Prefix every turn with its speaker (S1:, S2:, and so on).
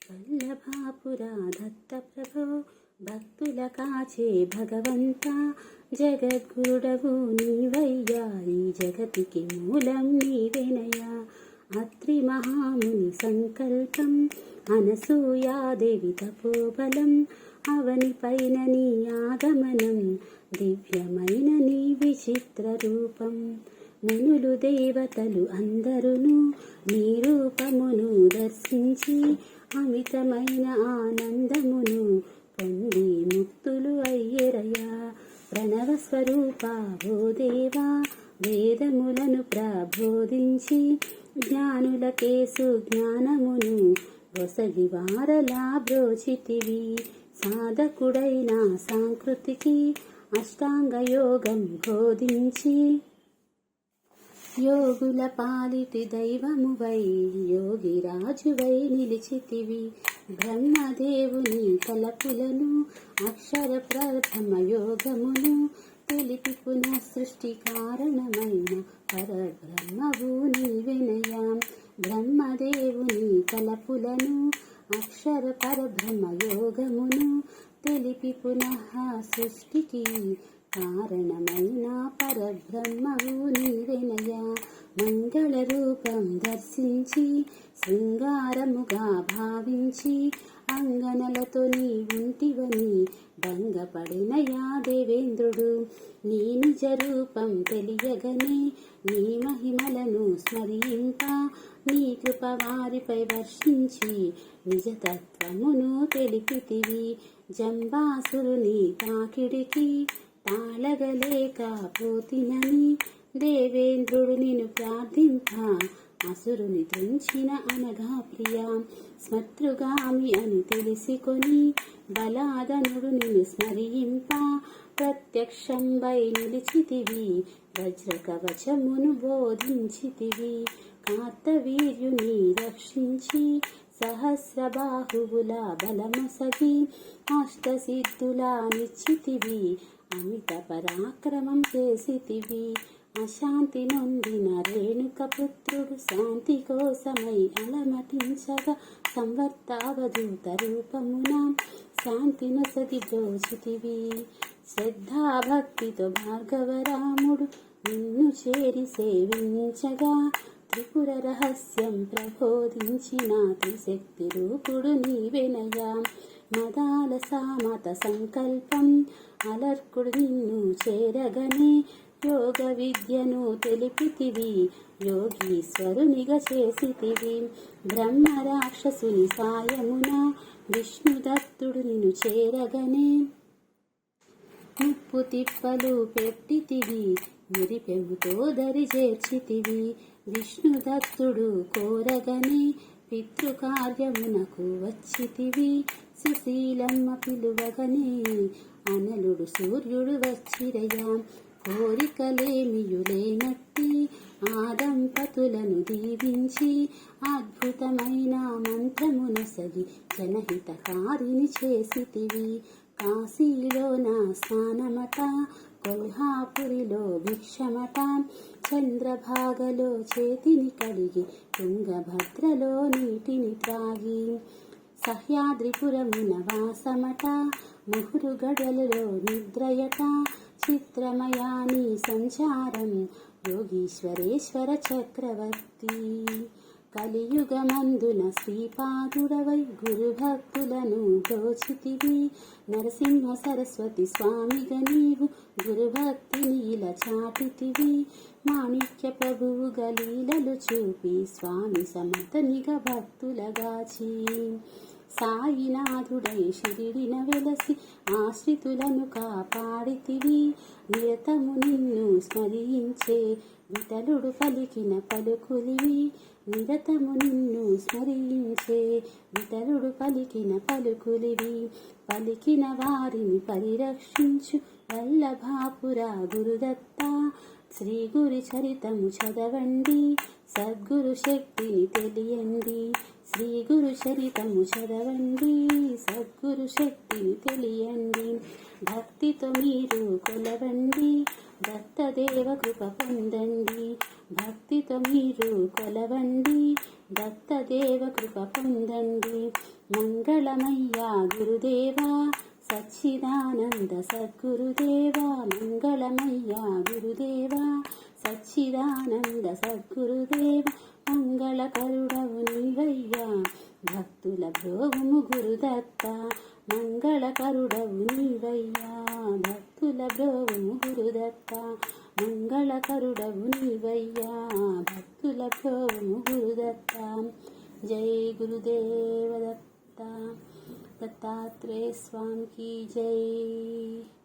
S1: వల్లభాపురా దత్తప్రభో భక్తుల కాచే భగవంత జగద్గురుడవు నీవయ్యా ఈ జగతికి మూలం నీవేనయ్యా. అత్రి మహాముని సంకల్పం అనసూయాదేవి తపోబలం అవని పైన నీ ఆగమనం దివ్యమైన నీ విచిత్ర రూపం. మునులు దేవతలు అందరును నీ రూపమును దర్శించి అమితమైన ఆనందమును పొంది ముక్తులు అయ్యేరయ్యా. ప్రణవ స్వరూప ఓ దేవా వేదములను ప్రబోధించి జ్ఞానులకేసు జ్ఞానమును ఒసగి వారలా బ్రోచితివి. సాధకుడైన సాంకృతికి అష్టాంగ యోగం బోధించి యోగుల పాలిటి దైవమువై యోగిరాజువై నిలిచితివి. బ్రహ్మదేవుని తలపులను అక్షర ప్రథమ యోగమును తెలిపి పునః సృష్టి కారణమైన పరబ్రహ్మవు నీవెనయా. బ్రహ్మదేవుని తలపులను అక్షర పరబ్రహ్మ యోగమును తెలిపి పునః సృష్టికి కారణమైన పరబ్రహ్మవు నీవెనయా. మంగళ రూపం దర్శించి శృంగారముగా భావించి అంగనలతో నీ ఉంటివని భంగపడినయా దేవేంద్రుడు. నీ నిజ రూపం తెలియగనే నీ మహిమలను స్మరింప నీ కృప వారిపై వర్షించి నిజతత్వమును తెలిపితివి. జంబాసురుని తాకిడికి తాళగలేకపోతినని దేవేంద్రుడు నిన్ను ప్రార్థింప అసురుని త్రుంచిన అనగా ప్రియా. స్మతృగామి అని తెలిసికొని బలాదనుడు నిన్ను స్మరింప ప్రత్యక్షంబై నిలిచితివి. వజ్ర కవచమును బోధించితివి. కార్తవీర్యుని రక్షించి సహస్రబాహువుల బలమొసగి అష్టసిద్ధులా నిశ్చితివి. అమిత పరాక్రమం చేసితివి. అశాంతి నొందిన రేణుక పుత్రుడు శాంతి కోసమై అలమటించగా సంవర్తావధూత రూపమున శాంతి నొసగి బ్రోచితివి. శ్రద్ధాభక్తితో భార్గవరాముడు నిన్ను చేరి సేవించగా త్రిపుర రహస్యం ప్రబోధించిన త్రిశక్తి రూపుడు నీవెనయా. మదాల సామత సంకల్పం అలర్కుడు నిన్ను చేరగనే యోగ విద్యను తెలిపితివి. యోగీశ్వరునిగా చేసితివి. బ్రహ్మ రాక్షసుని సాయమున విష్ణుదత్తుడు నిన్ను చేరగనే ముప్పు తిప్పలు పెట్టితివి. మురిపెముతో దరి చేర్చితివి. విష్ణుదత్తుడు కోరగనే పితృకార్యమునకు వచ్చితివి. సుశీలమ్మ పిలువగనే అనలుడు సూర్యుడు వచ్చిరయ్యా. కోరికలేమియులేనట్టి ఆ దంపతులను దీవించి అద్భుతమైన మంత్రమునొసగి జనహితకారిని చేసితివి. కాశీలో నా స్నానమట, కొల్హాపురిలో భిక్షమట, చంద్రభాగలో చేతిని కడిగి తుంగభద్రలో నీటిని త్రాగి సహ్యాద్రిపురమున వాసమట, ముహురుగడలలో నిద్రయట, చిత్రమయాని సంచారం యోగీశ్వరేశ్వర చక్రవర్తి. కలియుగమందున శ్రీపాదుడవై గురుభక్తులను దోచితివి. నరసింహ సరస్వతి స్వామిగా నీవు గురుభక్తిని ఇలా చాటితివి. మాణిక్య ప్రభువు గలీలలు చూపి స్వామి సమర్థనిగా భక్తులగాచి సాయినాథుడై షిరిడిన వెలసి ఆశ్రితులను కాపాడితివి. నిరతము నిన్ను స్మరించే విఠలుడు పలికిన పలుకులివి. నిరతము నిన్ను స్మరించే విఠలుడు పలికిన పలుకులివి. పలికిన వారిని పరిరక్షించు వల్లభాపురా గురుదత్త. శ్రీ గురి చరితము చదవండి, సద్గురు శక్తిని తెలియండి. శ్రీ గురు చరితము చదవండి, సద్గురు శక్తిని తెలియండి. భక్తితో మీరు కొలవండి, దత్తదేవ కృప పొందండి. భక్తితో మీరు కొలవండి, దత్తదేవ కృప పొందండి. మంగళమయ్యా గురుదేవా సచ్చిదానంద సద్గురుదేవా, మంగళమయ్యా గురుదేవా సచ్చిదానంద సద్గురుదేవ, మంగళకరుడవు నీవయ్యా భక్తుల బ్రోవుము గురుదత్త, మంగళకరుడవు నీవయ్యా భక్తుల బ్రోవుము గురుదత్త, మంగళకరుడవు నీవయ్యా భక్తుల బ్రోవుము గురుదత్త. జై గురుదేవ దత్త, दत्तात्रेय स्वामी की जय।